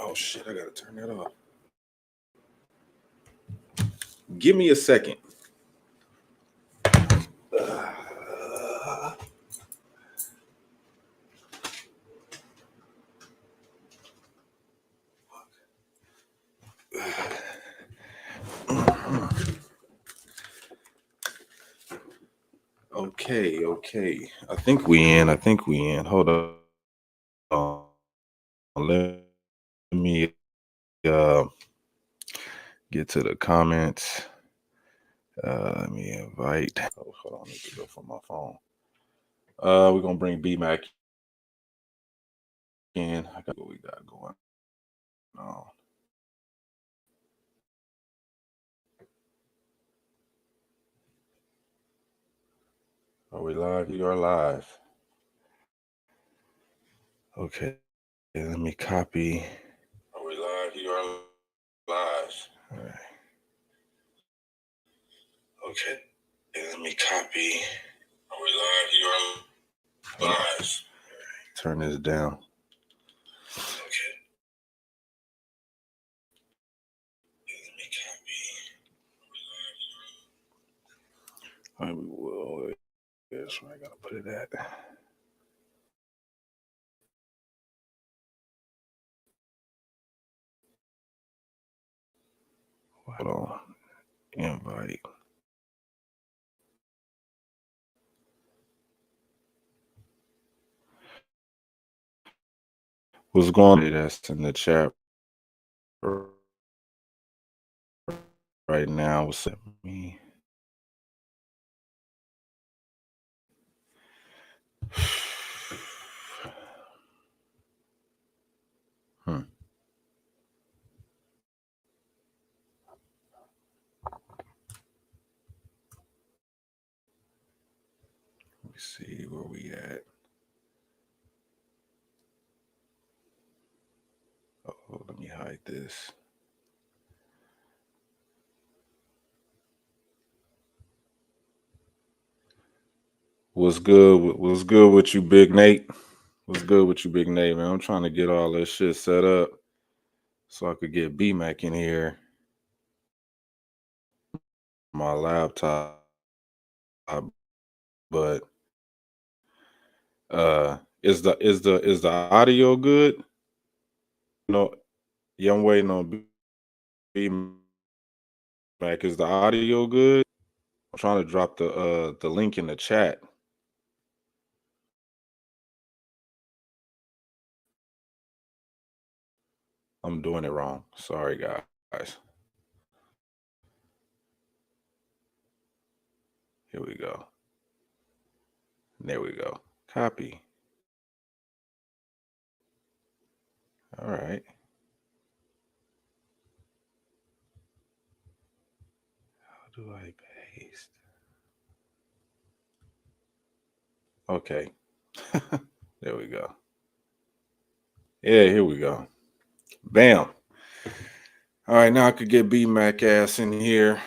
Oh shit, I gotta turn that off. Give me a second. Okay. I think we in. Hold on. Let me get to the comments. Let me invite. Oh, hold on, I need to go from my phone. We're gonna bring B Mac in. I got what we got going on. Are we live? You are live. Okay, let me copy. Are we live? You are live. All right. Okay, let me copy. Are we live? You are live. Turn this down. Okay. Let me copy. All right, we will. That's where I gotta put it at. Hold on. Invite. What's going on? That's in the chat right now. What's up, me? Let me see where we at. Oh, let me hide this. What's good? What's good with you, Big Nate? What's good with you, Big Nate, man? I'm trying to get all this shit set up so I could get B Mac in here. My laptop, but is the audio good? No, yeah, I'm waiting on B Mac. Is the audio good? I'm trying to drop the link in the chat. I'm doing it wrong. Sorry, guys. Here we go. There we go. Copy. All right. How do I paste? Okay. There we go. Yeah, here we go. Bam. All right, now I could get B Mac ass in here.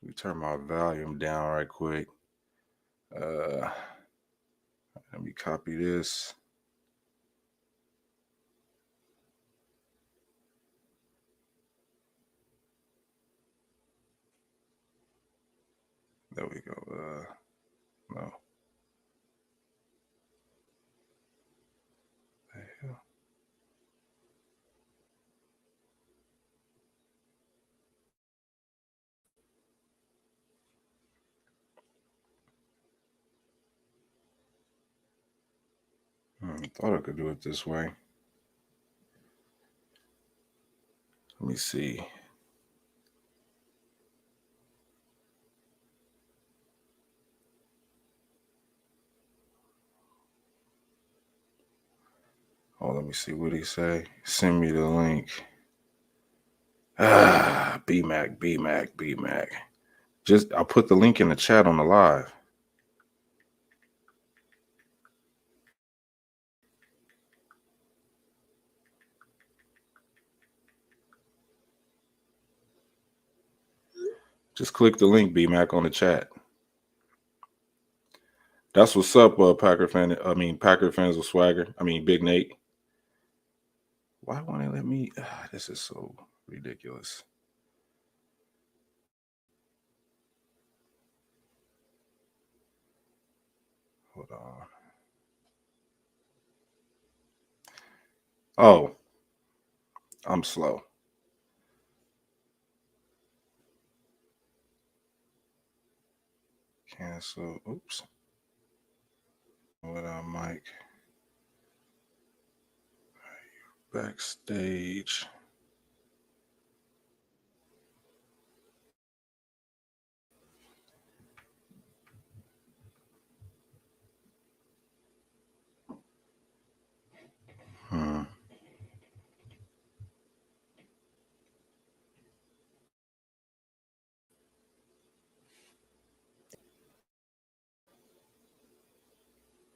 Let me turn my volume down right quick. Let me copy this. There we go. No. I thought I could do it this way. Let me see. Oh, let me see what he say. Send me the link. B Mac. Just I'll put the link in the chat on the live. Just click the link, B Mac, on the chat. That's what's up, Packer fan. I mean, Packer fans with swagger. I mean, Big Nate. Why won't it let me? This is so ridiculous. Hold on. Oh, I'm slow. Cancel. Oops. Without mic. Backstage. Hmm.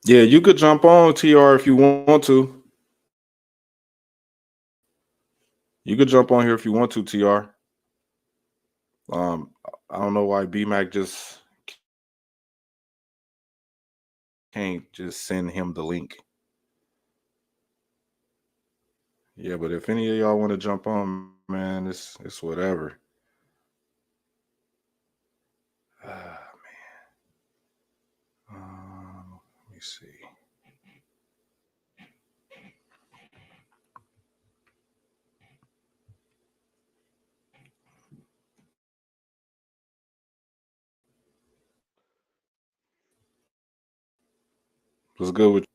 Yeah, you could jump on TR if you want to. You could jump on here if you want to, TR. I don't know why BMAC just can't just send him the link. Yeah, but if any of y'all want to jump on, man, it's whatever. Ah, man. Let me see. What's good with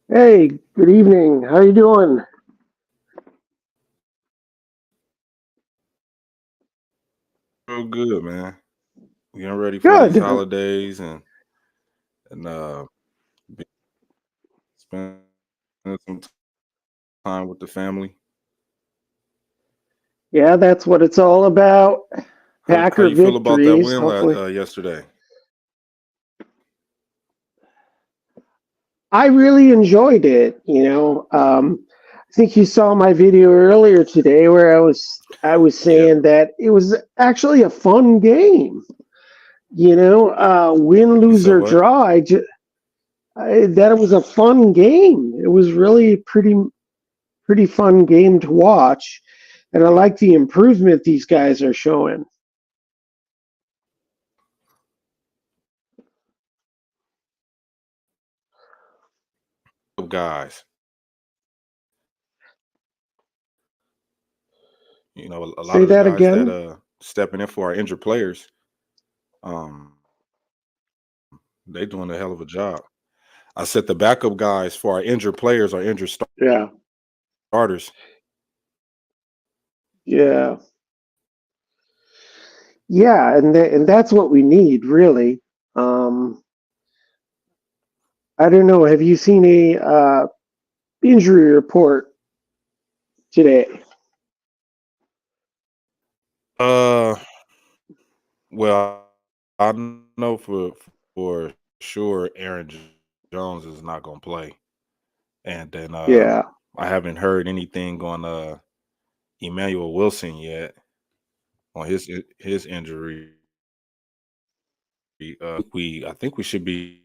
Hey, good evening. How you doing? you? Real good, man. Getting ready for these Good. holidays and spending some time with the family. Yeah, that's what it's all about. How Packer you feel about that victories, win hopefully. yesterday? I really enjoyed it, I think you saw my video earlier today where I was Yeah. saying that it was actually a fun game. Win, You lose said or what? draw. That it was a fun game. It was really pretty fun game to watch, and I like the improvement these guys are showing. Guys, a lot Say of the that guys that again. stepping in for our injured players, um, they doing a hell of a job. I said the backup guys for our injured players, our injured Yeah. starters. Yeah. Yeah, and that's what we need, really. Um, I don't know. Have you seen a injury report today? Uh, well, I know for sure Aaron Jones is not going to play, and then Yeah. I haven't heard anything on Emmanuel Wilson yet on his injury. I think we should be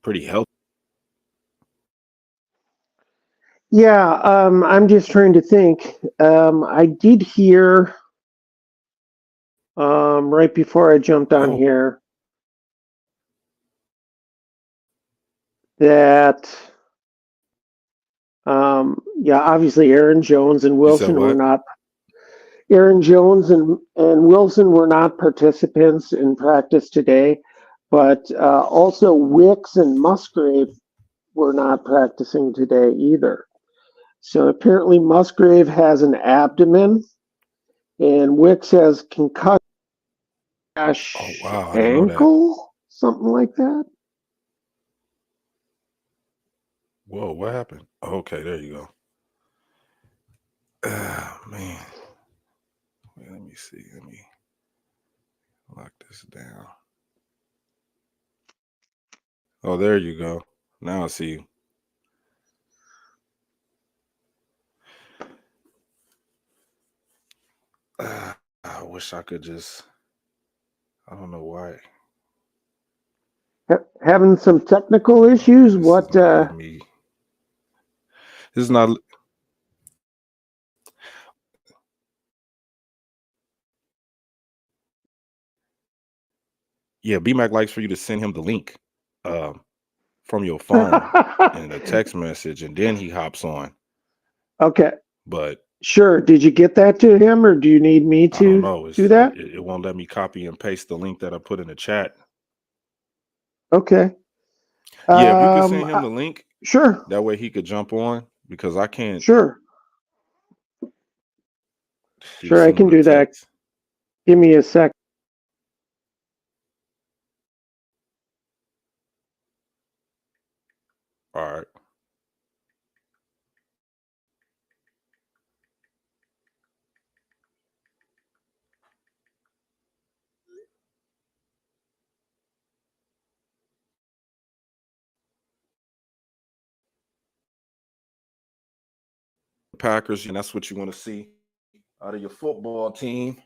pretty healthy. Yeah. I'm just trying to think. I did hear right before I jumped on Oh, here that yeah, obviously Aaron Jones and you said Wilson were what? not. Aaron Jones and Wilson were not participants in practice today, but also Wicks and Musgrave were not practicing today either. So apparently Musgrave has an abdomen and Wicks has concussion Oh wow, I didn't know that. ankle, something like that. Whoa, what happened? Okay, there you go. Ah, man. Wait, let me see. Let me lock this down. Oh, there you go. Now I see you. Ah, wish I could just. I don't know why. Having some technical issues. This is What? not letting me. This is not. Yeah, BMAC likes for you to send him the link from your phone in a text message, and then he hops on. Okay. But Sure. Did you get that to him, or do you need me I don't to know. do that? It won't let me copy and paste the link that I put in the chat. Okay. Yeah, if you could send him the link, Sure. that way he could jump on because I can't. Sure. Sure, I Send him can the do that. text. Give me a sec. All right. Packers, and that's what you want to see out of your football team.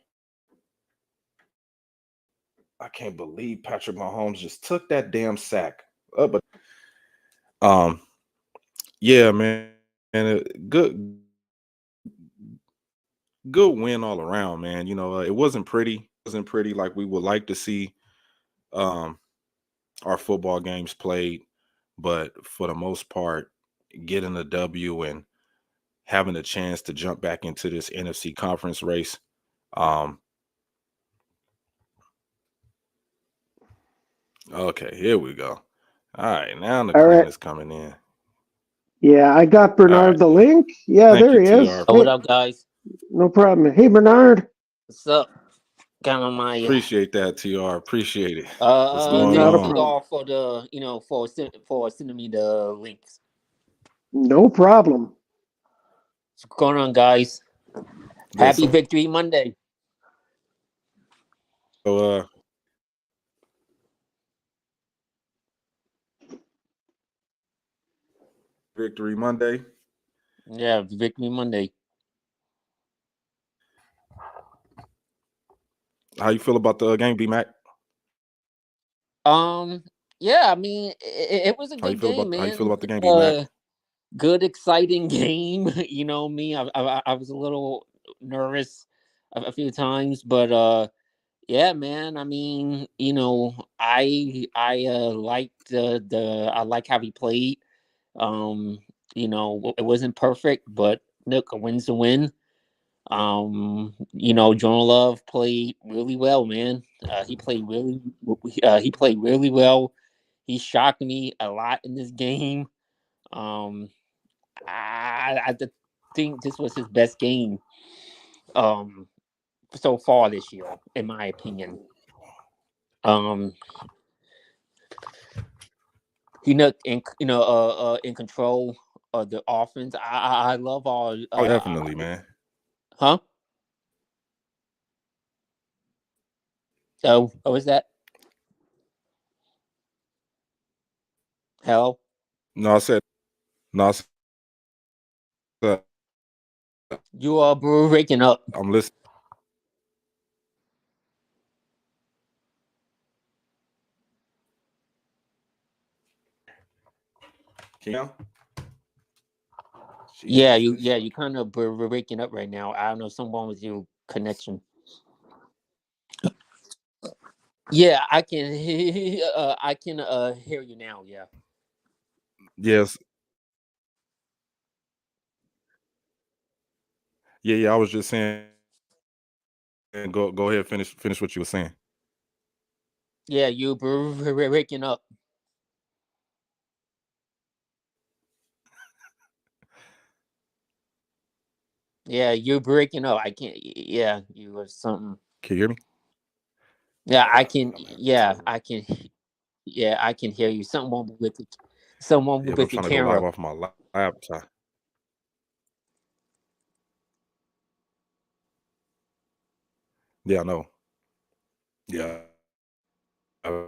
I can't believe Patrick Mahomes just took that damn sack. But yeah, man, and good win all around, man. It wasn't pretty. It wasn't pretty like we would like to see our football games played, but for the most part, getting a W and having a chance to jump back into this NFC conference race. Okay, here we go. All right, now the clan is coming in. Yeah, I got Bernard the link. Yeah, Thank there you, he is. TR. Hey, what up, guys? no problem. Hey, Bernard. What's up? Got on my Appreciate that, TR. Appreciate it. What's going thank on? you all for the for sending me the links. No problem. What's going on, guys? Happy Victory Monday. So Victory Monday. Yeah, Victory Monday. How you feel about the game, B-Mac? Yeah, I mean, it was a good game, man. How you feel about the game, B-Mac? Good, exciting game. You know me, I was a little nervous a few times, but yeah, man. I mean, I liked I like how he played. It wasn't perfect, but look, a win's a win. Jordan Love played really well, man. He played really well. He shocked me a lot in this game. I think this was his best game so far this year, in my opinion. In control of the offense. I love all. Definitely, man. Huh? So, what was that? Hello? No, I said. You are breaking up. I'm listening. Can you? Yeah, you kind of breaking up right now. I don't know, someone with your connection. Yeah, I can. I can hear you now. Yeah. Yes. Yeah. I was just saying. Go ahead. Finish what you were saying. Yeah, you breaking up. Yeah, you're breaking up. I can't. Yeah, you or something. Can you hear me? Yeah, I can. Yeah, I can. Yeah, I can hear you. Someone with the I'm trying to go live off my laptop. Yeah, I know. Yeah. I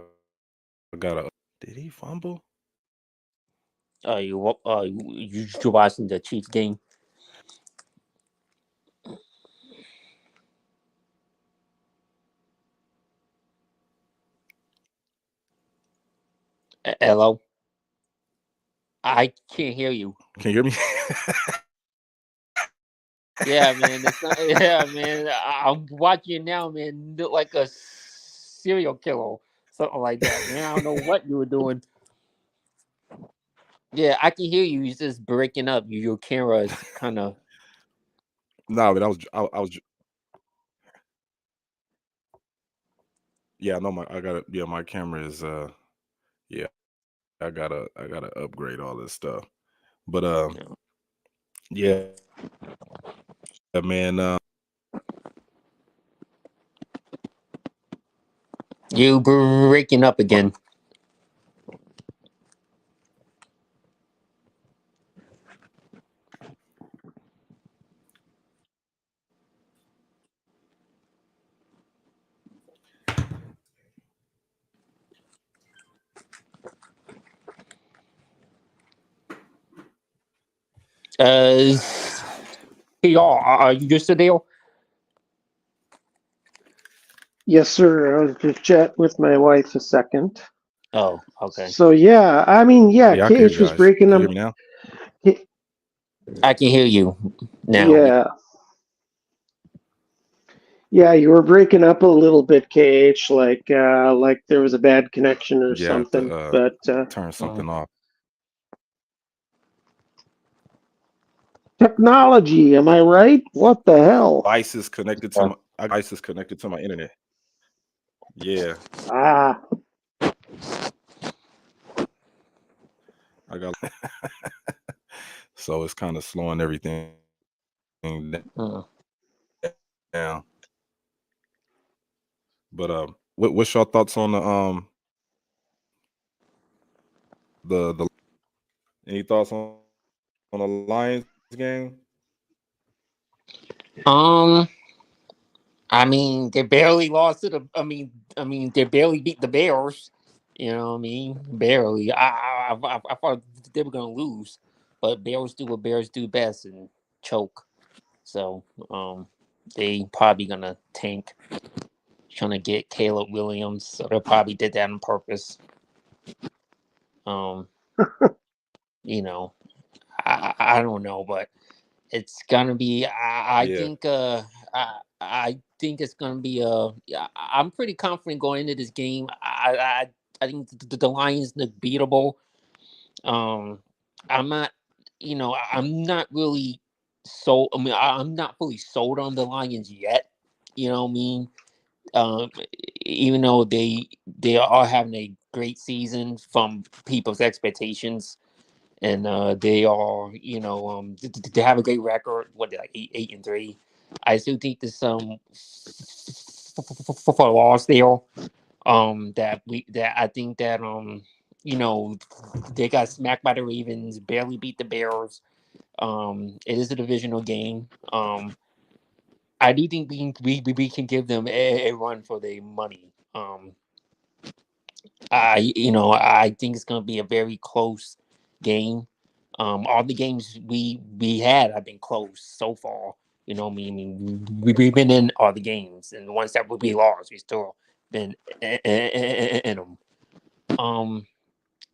got a. Did he fumble? You watching the Chiefs game? Hello. I can't hear you. Can you hear me? Yeah, man. It's not. Yeah, man. I'm watching you now, man. Look like a serial killer, something like that, man. I don't know what you were doing. Yeah, I can hear you. You're just breaking up. Your camera is kind of. No, but yeah, no, I got it. Yeah, my camera is yeah, I gotta upgrade all this stuff. But yeah, man, You breaking up again. Uh, hey, y'all. Are you still there? Yes, sir. I was just chatting with my wife a second. Oh, okay. So yeah, I mean, yeah, yeah, I can hear you KH was guys. breaking Can you hear them. me now? I can hear you now. Yeah, yeah, you were breaking up a little bit, KH, like there was a bad connection or Yeah, I have to something. But turn Mm. something off. technology, am I right? What the hell? Device is connected to my internet. Yeah, Ah, I got so it's kind of slowing everything Mm. down. But what's your thoughts on the any thoughts on the Lions game? Um, I mean, they barely lost to the. I mean, they barely beat the Bears. You know what I mean? Barely. I thought they were gonna lose, but Bears do what Bears do best and choke. So, they probably gonna tank, trying to get Caleb Williams. So they probably did that on purpose. Um, you know, I don't know, but it's gonna be. I Yeah, think. I think it's gonna be. Yeah, I'm pretty confident going into this game. I think the Lions look beatable. Um, I'm not. I'm not really sold. I mean, I'm not fully sold on the Lions yet. You know what I mean? Um, even though they are having a great season from people's expectations, and they are, they have a great record. What, they like 8-3. I still think there's some for loss there. That I think that they got smacked by the Ravens, barely beat the Bears. It is a divisional game. I do think we can give them a run for their money. I think it's going to be a very close game. All the games we had have been close so far. You know, what I mean, we've been in all the games, and the ones that we lost, we still been in them.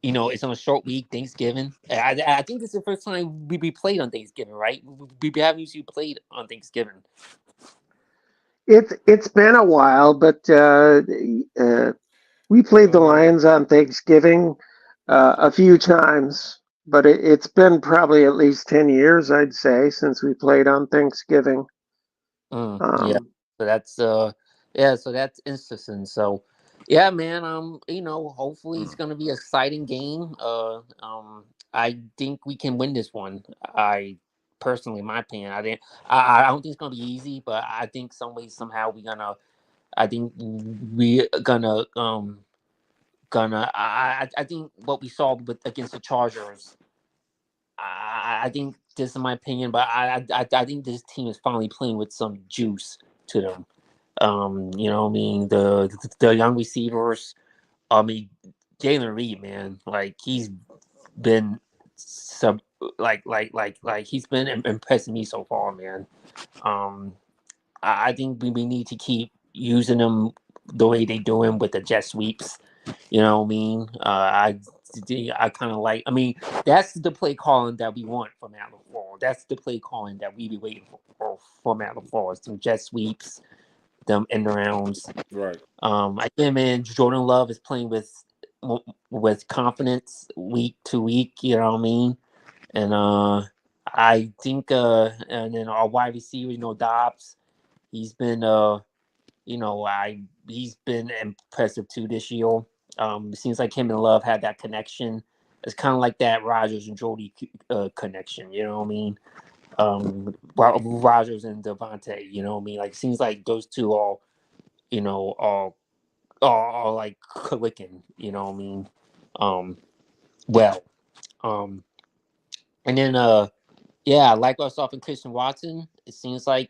It's on a short week, Thanksgiving. I think this is the first time we played on Thanksgiving, right? We haven't usually played on Thanksgiving. it's been a while, but we played the Lions on Thanksgiving a few times. But it's been probably at least 10 years, I'd say, since we played on Thanksgiving. Yeah. Um, So that's so that's interesting. So yeah, man, hopefully it's mm, gonna be an exciting game. I think we can win this one. I personally, in my opinion, I don't think it's gonna be easy, but I think some way, somehow I think we gonna I think what we saw against the Chargers, I think this is my opinion, but I think this team is finally playing with some juice to them. I mean, the young receivers. I mean, Jalen Reed, man, like he's been some like he's been impressing me so far, man. Um, I think we need to keep using them the way they do him with the jet sweeps. You know what I mean? I kind of like. I mean, that's the play calling that we want from Matt LaFleur. That's the play calling that we be waiting for Matt LaFleur. Some jet sweeps, them end rounds. Right. Again, man, Jordan Love is playing with confidence week to week. You know what I mean? And I think, and then our wide receiver, Dobbs, he's been, he's been impressive too this year. It seems like him and Love had that connection. It's kind of like that Rodgers and Jody connection. You know what I mean? Rodgers and Devontae. You know what I mean? Like, it seems like those two are, are like clicking. You know what I mean? Well. And then yeah, like us off in Christian Watson. It seems like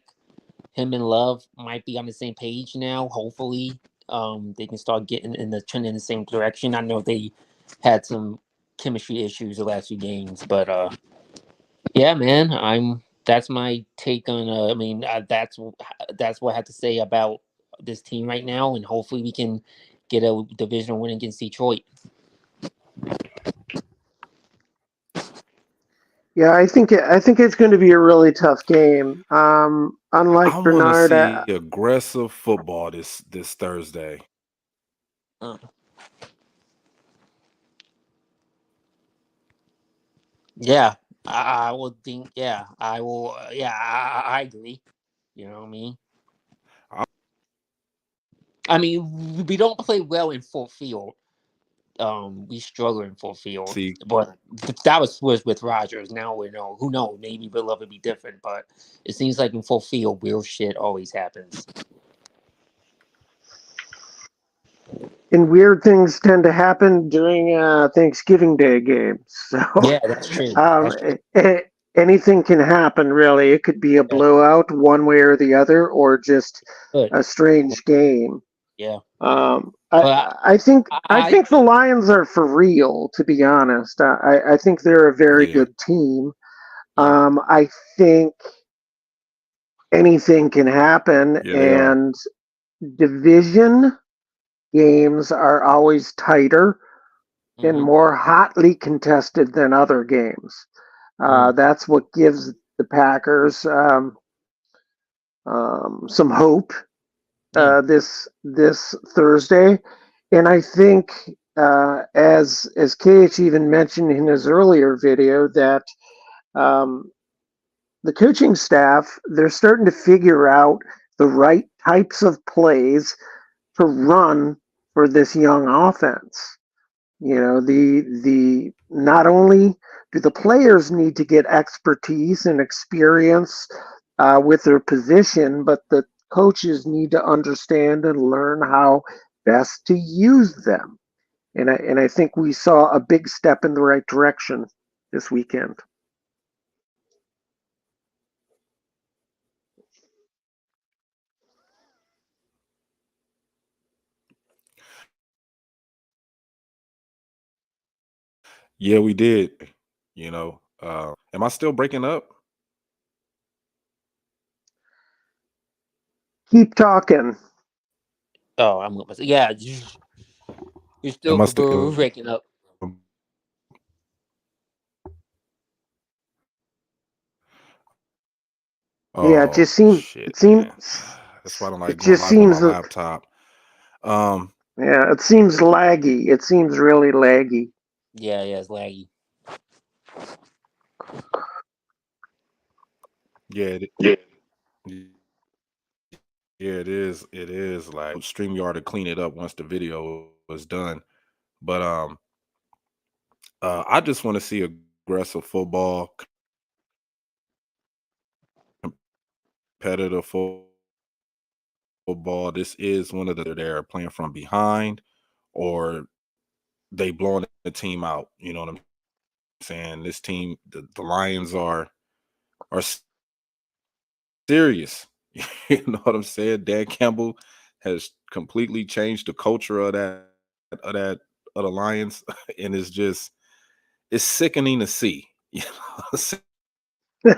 him and Love might be on the same page now. Hopefully, they can start getting in the trend in the same direction. I know they had some chemistry issues the last few games, but yeah, man, that's my take on. I mean, that's what I have to say about this team right now, and hopefully we can get a divisional win against Detroit. Yeah, I think it's going to be a really tough game. Unlike I want to Bernard, see aggressive football this Thursday. Yeah, I would think. Yeah, I will. Yeah, I agree. You know what I mean? I mean, we don't play well in full field. We struggle in full field. See, but that was with Rodgers. Now we know. Who knows? Maybe we'll love it be different. But it seems like in full field, weird shit always happens. and weird things tend to happen during Thanksgiving Day games. So Yeah, that's true. Anything can happen, really. It could be a blowout one way or the other, or just a strange game. Yeah. I think the Lions are for real. To be honest, I think they're a very good team. I think anything can happen, and division games are always tighter and more hotly contested than other games. That's what gives the Packers some hope this Thursday. And I think, as KH even mentioned in his earlier video, that the coaching staff, they're starting to figure out the right types of plays to run for this young offense. The not only do the players need to get expertise and experience with their position, but the coaches need to understand and learn how best to use them. And I think we saw a big step in the right direction this weekend. Yeah, we did. Am I still breaking up? Keep talking. Oh, I'm gonna say, yeah. You're still breaking up. Yeah, it just seems. Shit, It seems. That's why I don't like it going just live seems on my laptop. Yeah, it seems laggy. It seems really laggy. Yeah, it's laggy. Yeah, it is. It is like StreamYard to clean it up once the video was done. But I just want to see aggressive football, competitive football. This is one of they're playing from behind, or they blowing the team out. You know what I'm saying? This team, the Lions are serious. You know what I'm saying? Dan Campbell has completely changed the culture of the Lions, and it's sickening to see. You know,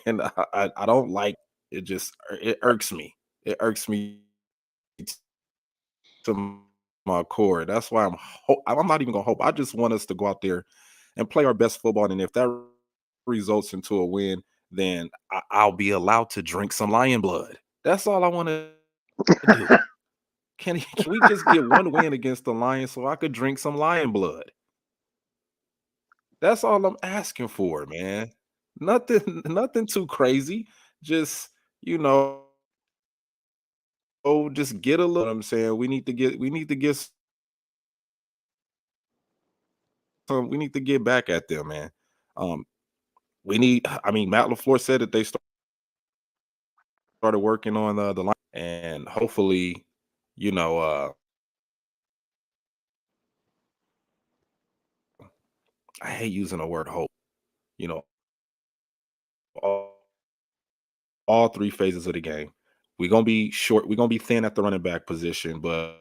and I don't like it. It irks me. It irks me to my core. That's why I'm not even gonna hope. I just want us to go out there and play our best football. And if that results into a win, then I'll be allowed to drink some lion blood. That's all I want to do. Can we just get one win against the Lions so I could drink some lion blood? That's all I'm asking for, man. Nothing too crazy. Just, you know, just get a little. I'm saying we need to get we need to get back at them, man. Um, I mean, Matt LaFleur said that they started working on the line, and hopefully, you know, I hate using the word hope. You know, all three phases of the game. We're gonna be short. We're gonna be thin at the running back position, but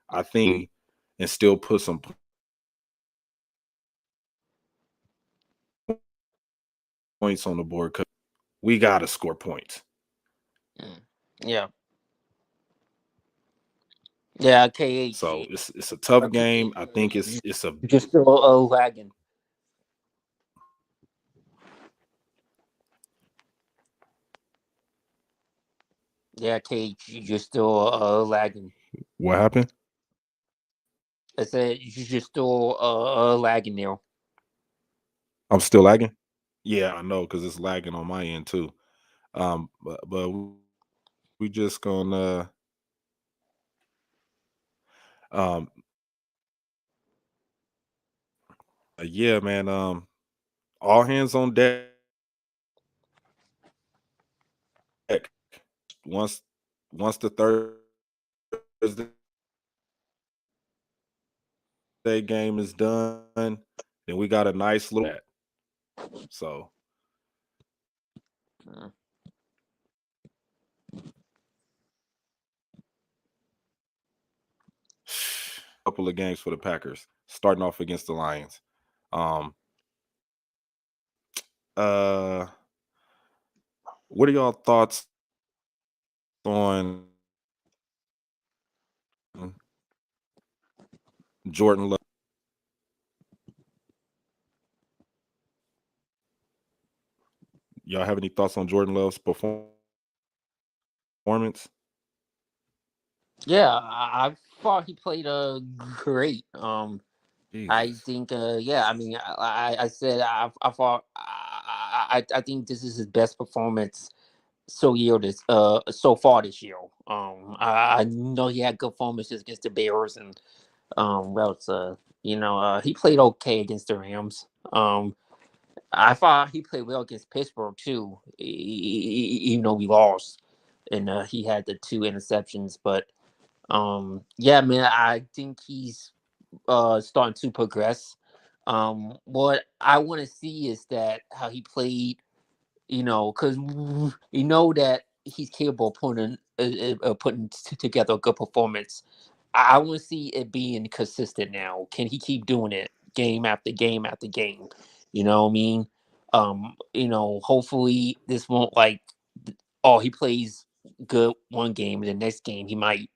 I think and still put some points on the board because we gotta score points. Yeah. Yeah, KH. So it's a tough game. I think it's a just still lagging. Yeah, KH, you're still lagging. What happened? I said you're just still lagging there. I'm still lagging. Yeah, I know because it's lagging on my end too. But we just gonna um yeah, man. All hands on deck. Once the Thursday game is done, then we got a nice little. So. Couple of games for the Packers, starting off against the Lions. What are y'all thoughts on Jordan Love? Y'all have any thoughts on Jordan Love's performance? Yeah, I thought he played great. I think yeah, I mean I said I thought I think this is his best performance so far this year. I know he had good performances against the Bears and he played okay against the Rams. I thought he played well against Pittsburgh too, even though we lost and he had the 2 interceptions. But yeah, man, I think he's starting to progress. What I want to see is that how he played, because you know that he's capable of putting together a good performance. I want to see it being consistent now. Can he keep doing it game after game after game? You know what I mean? Hopefully this won't he plays good one game and the next game he might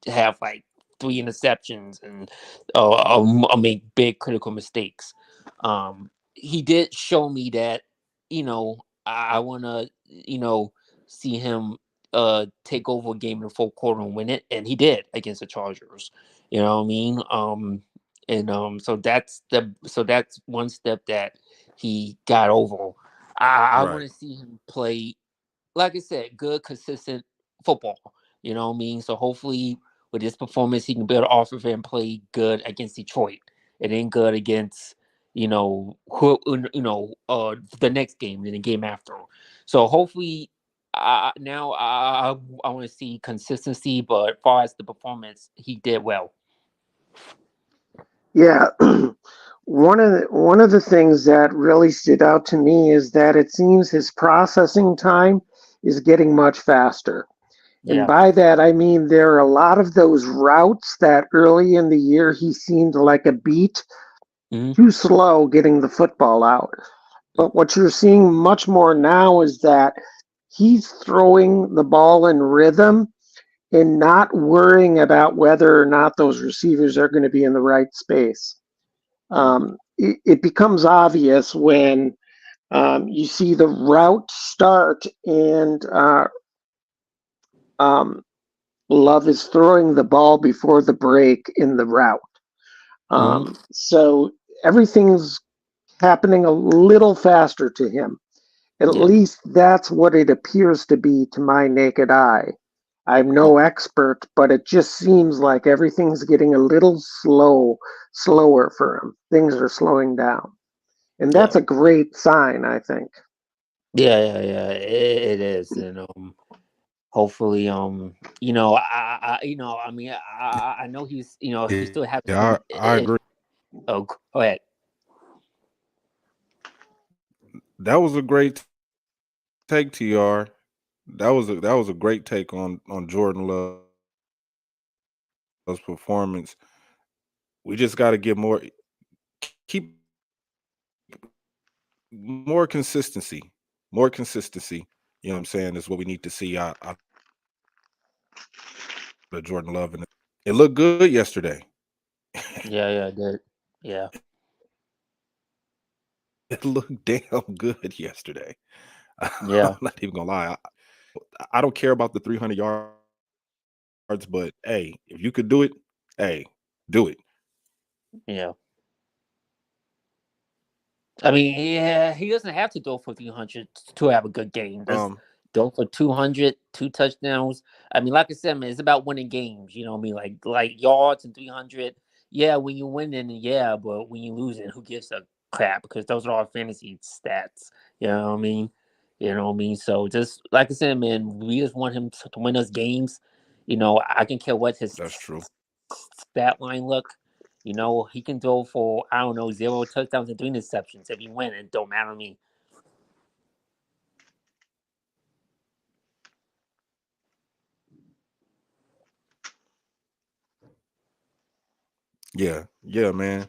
have like 3 interceptions and make big critical mistakes. He did show me that, I want to, see him take over a game in the fourth quarter and win it, and he did against the Chargers. You know what I mean? So that's one step that he got over. I want to see him play, like I said, good, consistent football. You know what I mean? So hopefully with this performance, he can build off of it and play good against Detroit. It ain't good against, the next game and the game after. So hopefully now I want to see consistency, but as far as the performance, he did well. Yeah. One of the things that really stood out to me is that it seems his processing time is getting much faster. Yeah. And by that, I mean there are a lot of those routes that early in the year he seemed like a beat too slow getting the football out. But what you're seeing much more now is that he's throwing the ball in rhythm and not worrying about whether or not those receivers are going to be in the right space. It becomes obvious when you see the route start and um, Love is throwing the ball before the break in the route. So everything's happening a little faster to him. At Yeah. least that's what it appears to be to my naked eye. I'm no expert, but it just seems like everything's getting a little slower for him. Things are slowing down. And Yeah. that's a great sign, I think. Yeah. It is, and hopefully, I mean, I know he's, he still has. Yeah, I agree. Oh, go ahead. That was a great take, TR. That was a great take on Jordan Love's performance. We just got to get keep more consistency, more consistency. You know what I'm saying? Is what we need to see out of Jordan Love, and it looked good yesterday. Yeah, good. Yeah, It looked damn good yesterday. yeah, I'm not even gonna lie. I don't care about the 300 yards, but hey, if you could do it, hey, do it. yeah. I mean, yeah, he doesn't have to throw for 300 to have a good game. Just Um, throw for 200, 2 touchdowns. I mean, like I said, man, it's about winning games. You know what I mean? Like yards and 300. Yeah, when you win, then yeah, but when you lose, it, who gives a crap? Because those are all fantasy stats. You know what I mean? You know what I mean? So just like I said, man, we just want him to win us games. I can care what his that's true. stat line look. He can throw for, I don't know, 0 touchdowns and 3 interceptions. If he win, it don't matter to me. Yeah, man.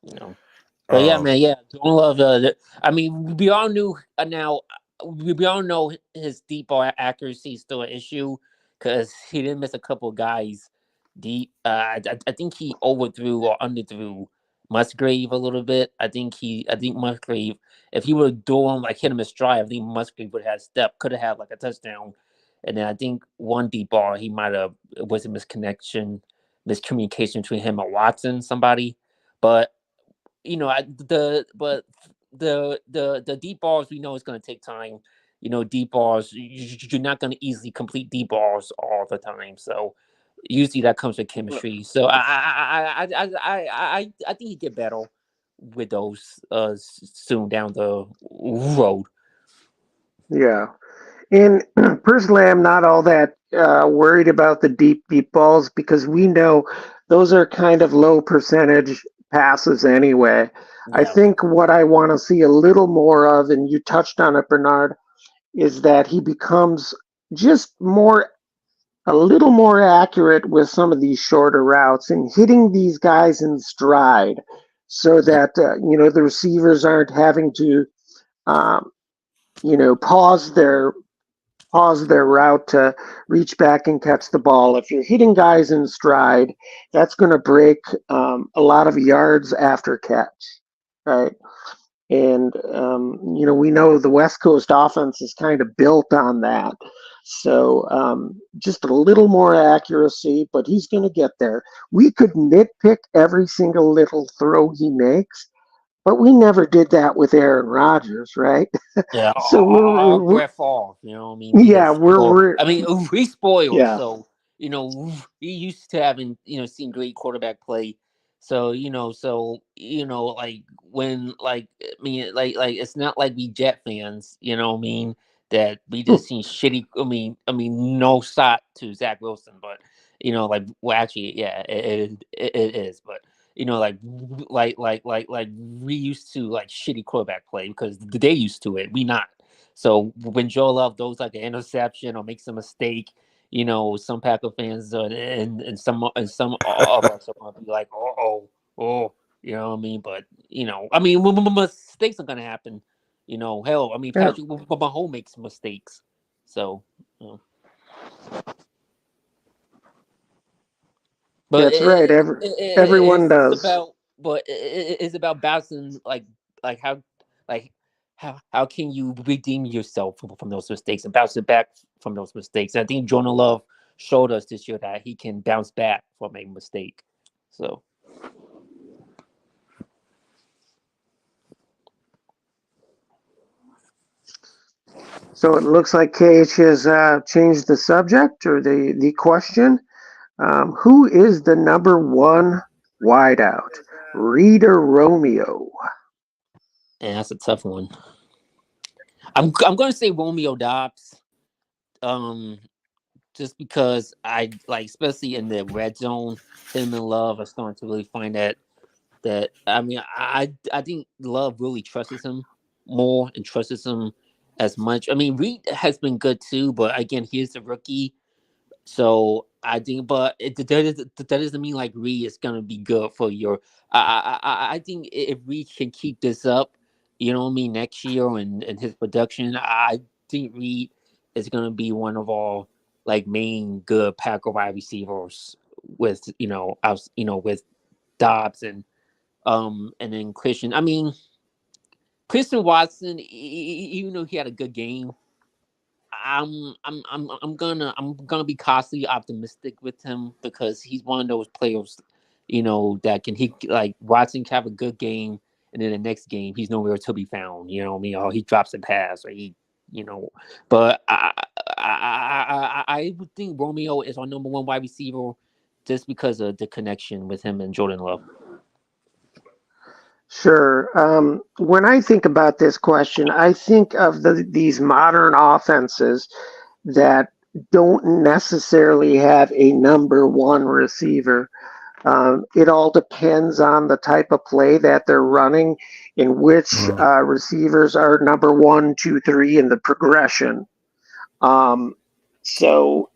You know. But yeah, Um, man, yeah. Don't love. I mean, we all knew now. We all know his deep ball accuracy is still an issue because he didn't miss a couple of guys deep. I think he overthrew or underthrew Musgrave a little bit. I think Musgrave, if he would do him like hit him in stride, I think Musgrave would have step, could have had like a touchdown. And then I think one deep ball he might have, it was a miscommunication between him and Watson, somebody. But the deep balls, we know it's going to take time. Deep balls, you're not going to easily complete deep balls all the time. So usually that comes with chemistry. So I think he get better with those soon down the road. Yeah. And personally, I'm not all that worried about the deep balls because we know those are kind of low percentage passes anyway. I Yeah, think what I want to see a little more of, and you touched on it, Bernard, is that he becomes just a little more accurate with some of these shorter routes and hitting these guys in stride so yeah, that, the receivers aren't having to, um, pause their route to reach back and catch the ball. If you're hitting guys in stride, that's going to break a lot of yards after catch, right? And we know the West Coast offense is kind of built on that. So just a little more accuracy, but he's going to get there. We could nitpick every single little throw he makes, but we never did that with Aaron Rodgers, right? yeah. So All we're Brett Favre, you know what I mean? We yeah, just spoiled. we're I mean, we spoiled. yeah. So we used to having seen great quarterback play. So like when I mean like it's not like we Jet fans, you know what I mean? That we just seen shitty. I mean no shot to Zach Wilson, but like well actually yeah it is, but like we used to like shitty quarterback play because they used to it. We not. So when Joe Love throws like an interception or makes a mistake, some Packer fans and some of us are gonna be like, oh, you know what I mean? But mistakes are gonna happen. Hell, I mean Yeah. Patrick Mahomes makes mistakes. So, but That's right. Everyone it's does. about, it's about bouncing, like how, like how can you redeem yourself from those mistakes and bounce it back from those mistakes? I think Jordan Love showed us this year that he can bounce back from a mistake. So. So it looks like KH has changed the subject or the question. Who is the number one wideout? Reed or Romeo? And that's a tough one. I'm going to say Romeo Dobbs. Um, just because I like, especially in the red zone, him and Love are starting to really find that. I mean, I think Love really trusts him more and trusts him as much. I mean, Reed has been good too, but again, he's a rookie, so I think. But that doesn't mean like Reed is gonna be good for your. I think if Reed can keep this up, you know what I mean, next year and his production, I think Reed is gonna be one of our like main good Packer wide receivers with with Dobbs and then Christian. I mean, Christian Watson, even though he had a good game, I'm gonna be cautiously optimistic with him because he's one of those players, that can he like Watson can have a good game and then the next game he's nowhere to be found. You know what I mean? Or he drops a pass or But I would think Romeo is our number one wide receiver just because of the connection with him and Jordan Love. Sure. When I think about this question, I think of these modern offenses that don't necessarily have a number one receiver. It all depends on the type of play that they're running, in which receivers are number one, two, three in the progression. So,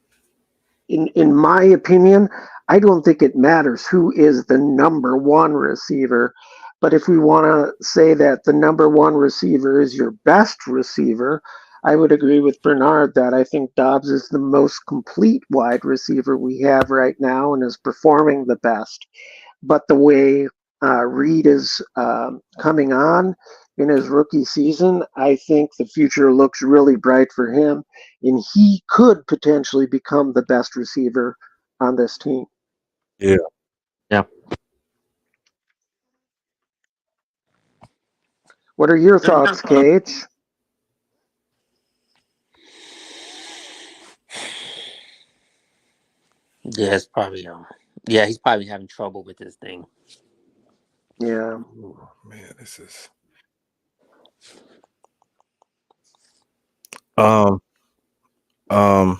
in my opinion, I don't think it matters who is the number one receiver. But if we want to say that the number one receiver is your best receiver, I would agree with Bernard that I think Dobbs is the most complete wide receiver we have right now and is performing the best. But the way Reed is coming on in his rookie season, I think the future looks really bright for him, and he could potentially become the best receiver on this team. Yeah. Yeah. What are your thoughts, KH? Yeah, it's probably yeah, he's probably having trouble with this thing. Yeah. Ooh, man, this is um um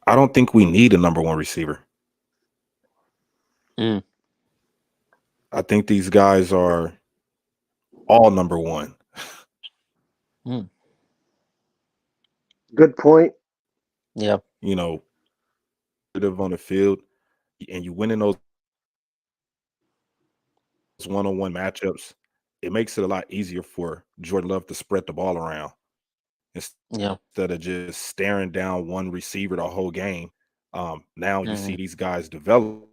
I don't think we need a number one receiver. Mm. I think these guys are all number one. Mm. Good point. Yeah. You know, on the field, and you winning those one-on-one matchups, it makes it a lot easier for Jordan Love to spread the ball around Yeah. instead of just staring down one receiver the whole game. Now you see Mm. these guys develop.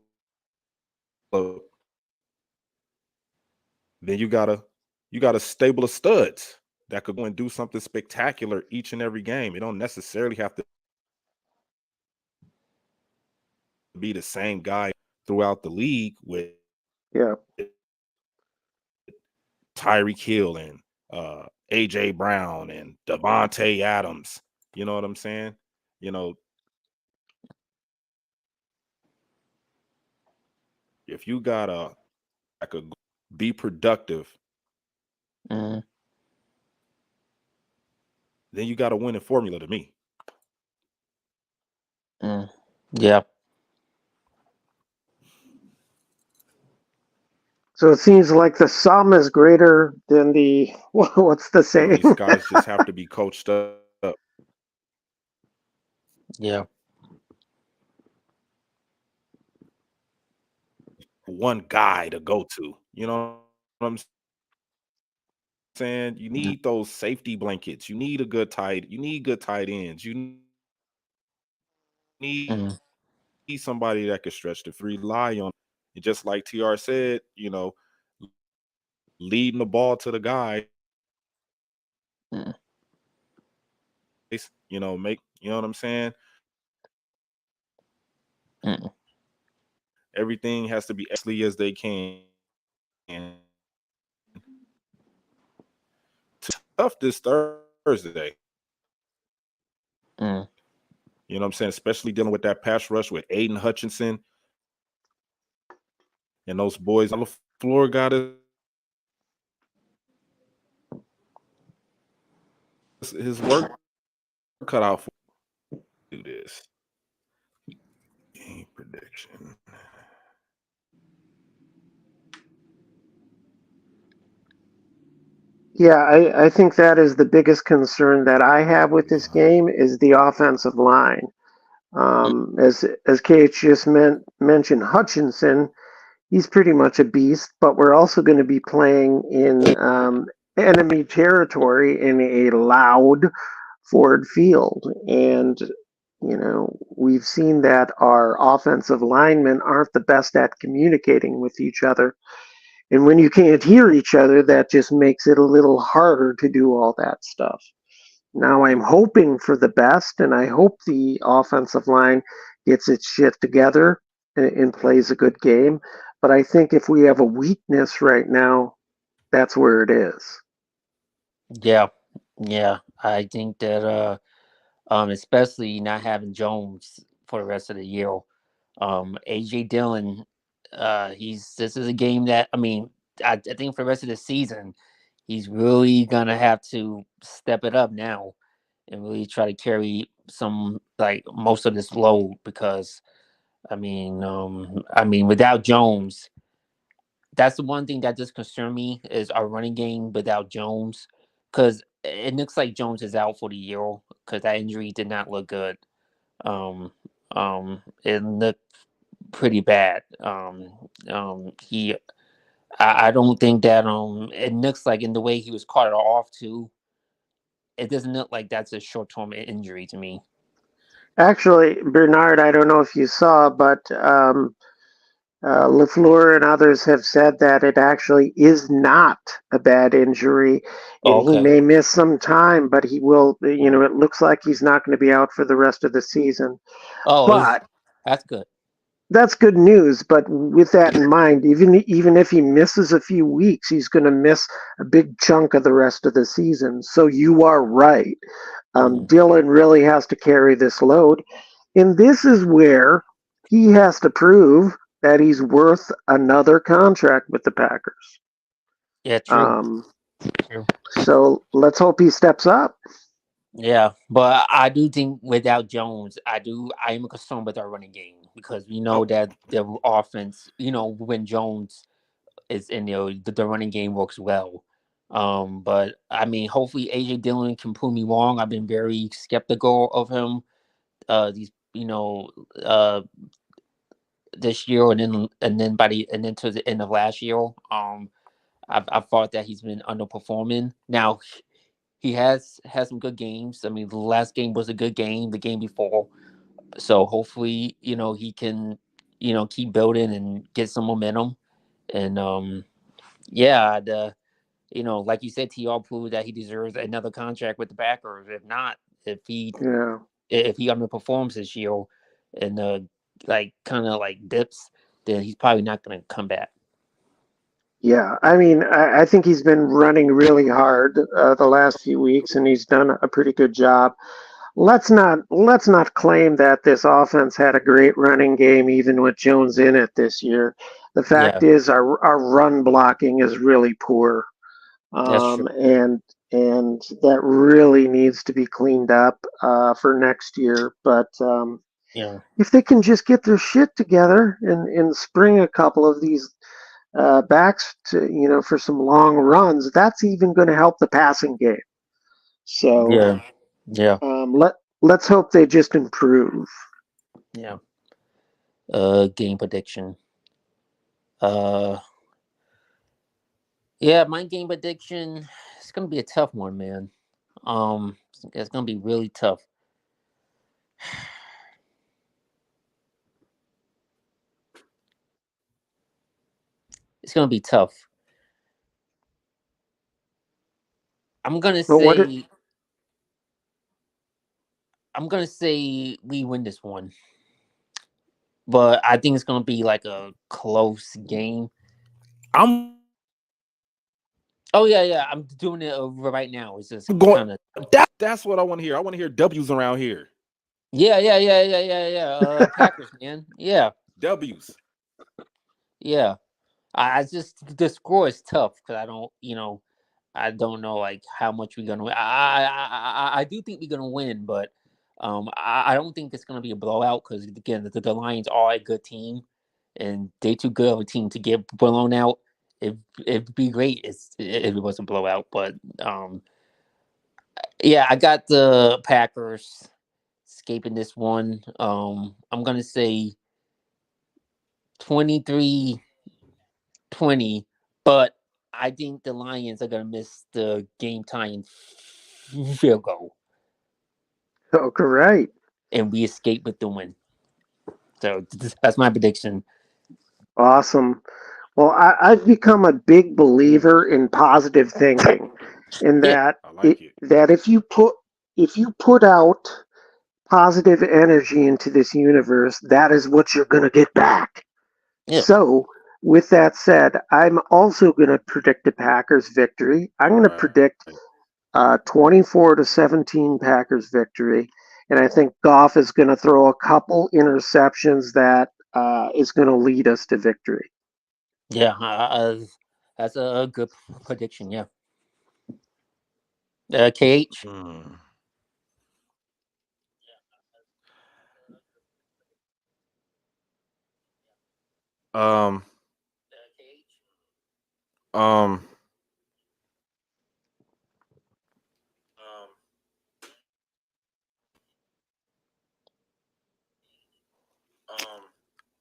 Then you got a stable of studs that could go and do something spectacular each and every game. It don't necessarily have to be the same guy throughout the league with Yeah. Tyreek Hill and AJ Brown and Devontae Adams. You know what I'm saying? You know, if you got like a be productive, Mm. then you got a winning formula to me. Mm. Yeah. So it seems like the sum is greater than the what's the You know, saying? these guys just have to be coached up. Yeah. One guy to go to. You know what I'm saying? You need those safety blankets. You need good tight ends. You need Mm, somebody that can stretch the free, rely on. And just like TR said, leading the ball to the guy, mm, make, you know what I'm saying? mm. Everything has to be as as they can. Tough this Thursday. Mm. You know what I'm saying? Especially dealing with that pass rush with Aiden Hutchinson and those boys on the floor got his work cut out for do this. Game prediction. Yeah, I think that is the biggest concern that I have with this game is the offensive line. As KH just mentioned, Hutchinson, he's pretty much a beast, but we're also going to be playing in enemy territory in a loud Ford Field. And, we've seen that our offensive linemen aren't the best at communicating with each other. And when you can't hear each other, that just makes it a little harder to do all that stuff. Now I'm hoping for the best, and I hope the offensive line gets its shit together and plays a good game. But I think if we have a weakness right now, that's where it is. Yeah, yeah. I think that especially not having Jones for the rest of the year. AJ Dillon, this is a game that I think for the rest of the season, he's really gonna have to step it up now and really try to carry some like most of this load because without Jones, that's the one thing that just concern me is our running game without Jones, because it looks like Jones is out for the year because that injury did not look good. Um, it looked pretty bad. I don't think that it looks like in the way he was caught off too. It doesn't look like that's a short term injury to me. Actually, Bernard, I don't know if you saw, but LaFleur and others have said that it actually is not a bad injury, and Oh, he okay. may miss some time, but he will. It looks like he's not going to be out for the rest of the season. Oh, But that's good. that's good news. But with that in mind, even if he misses a few weeks, he's going to miss a big chunk of the rest of the season. So you are right. Mm. Dillon really has to carry this load, and this is where he has to prove that he's worth another contract with the Packers. Yeah, true. Um, True. so let's hope he steps up. Yeah, but I do think without Jones, I am concerned with our running game because we know Oh, that the offense, when Jones is in there, the running game works well. But hopefully AJ Dillon can prove me wrong. I've been very skeptical of him. These, this year and then to the end of last year. I've thought that he's been underperforming. Now he has had some good games. The last game was a good game. The game before, so hopefully, he can, keep building and get some momentum. And yeah, like you said, TR proved that he deserves another contract with the Packers. If not, if he Yeah. if he underperforms this year and like kind of like dips, then he's probably not going to come back. Yeah, I think he's been running really hard the last few weeks, and he's done a pretty good job. Let's not claim that this offense had a great running game even with Jones in it this year. The fact Yeah, is our run blocking is really poor, that's true. and that really needs to be cleaned up for next year. But Yeah, if they can just get their shit together and spring a couple of these backs to for some long runs, that's even going to help the passing game. So yeah, yeah, let's hope they just improve. yeah. Game prediction. Uh, yeah, my game prediction is gonna be a tough one, man. It's gonna be really tough. It's gonna be tough. I'm gonna But what it, say I'm gonna say we win this one, but I think it's gonna be like a close game. I'm Oh yeah. I'm doing it right now. It's just going. kind of That's what I want to hear. I want to hear W's around here. yeah. Packers, man. Yeah. W's. Yeah. I just the score is tough because I don't know like how much we're gonna win. I do think we're gonna win, but I don't think it's gonna be a blowout because again the Lions are a good team, and they too good of a team to get blown out. It'd be great if it was a blowout, but yeah, I got the Packers escaping this one. I'm gonna say 23-20, but I think the Lions are gonna miss the game tying field goal, oh, right. and we escape with the win. So that's my prediction. Awesome. Well, I've become a big believer in positive thinking, in Yeah, that I like it. if you put out positive energy into this universe, that is what you're going to get back. yeah, So, with that said, I'm also going to predict the Packers victory. I'm going to Right. predict 24-17 Packers victory, and I think Goff is going to throw a couple interceptions that is going to lead us to victory. yeah. That's a good prediction. Yeah. KH. Mm. Um. Um.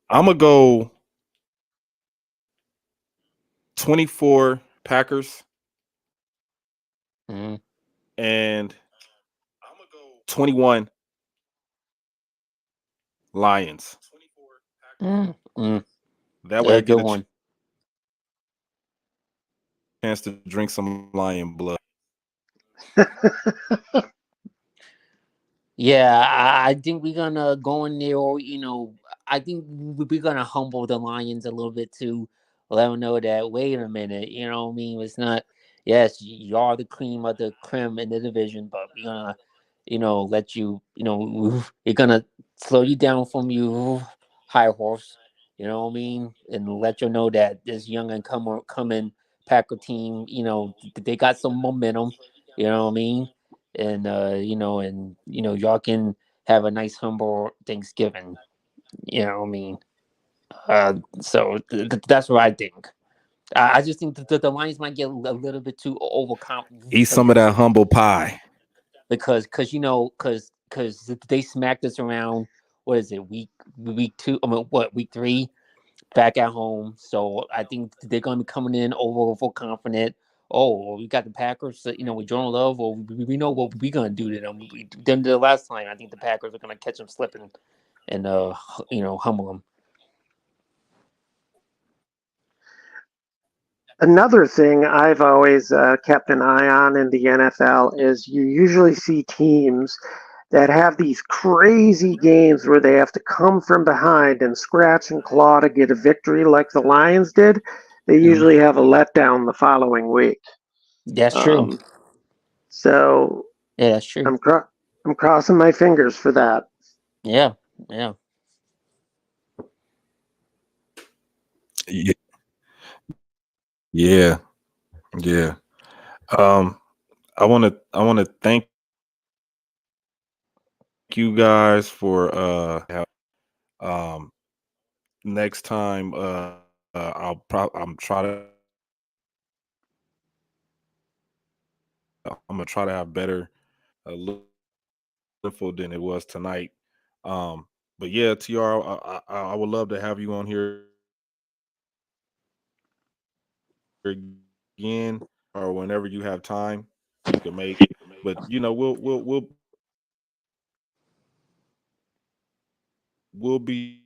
I'm gonna go 24 Packers Mm, and 21 Lions. mm. That way Yeah, I get good a one. chance to drink some lion blood. Yeah, I think we're gonna go in there, or I think we're gonna humble the Lions a little bit to let them know that wait a minute, what I mean? It's not. Yes, you are the cream of the creme in the division, but we're gonna, let you, you're gonna slow you down from you high horse. You know what I mean? And let you know that this young and coming Packer team, they got some momentum. You know what I mean? And y'all can have a nice humble Thanksgiving. You know what I mean? So that's what I think. I just think that the Lions might get a little bit too Eat some of overconfident that humble pie. because they smacked us around. What is it? Week 2? I mean, what, week 3? Back at home. So I think they're going to be coming in overconfident. Oh, well, we got the Packers, with Jordan Love. Well, we know what we're going to do to them. We did the last time. I think the Packers are going to catch them slipping and, humble them. Another thing I've always kept an eye on in the NFL is you usually see teams that have these crazy games where they have to come from behind and scratch and claw to get a victory like the Lions did. They Mm. usually have a letdown the following week. That's true. Um, so Yeah, that's true. I'm crossing my fingers for that. Yeah, yeah. Yeah, yeah. Um, I want to thank you guys for um next time I'm gonna try to have better info than it was tonight. But yeah, TR, I would love to have you on here again. or whenever you have time, you can make. But we'll be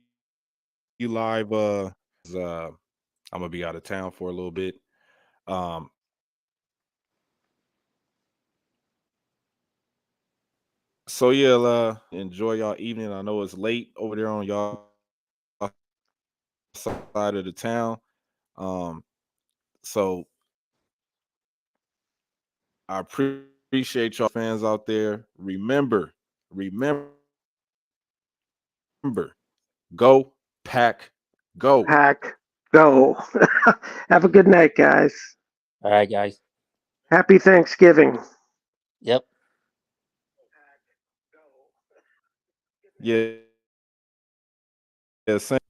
live. I'm gonna be out of town for a little bit. Um, so yeah, enjoy y'all evening. I know it's late over there on y'all side of the town. Um, so I appreciate y'all fans out there. Remember, go pack, go. Pack, go. Have a good night, guys. All right, guys. Happy Thanksgiving. Yep. Yeah, yeah. Same.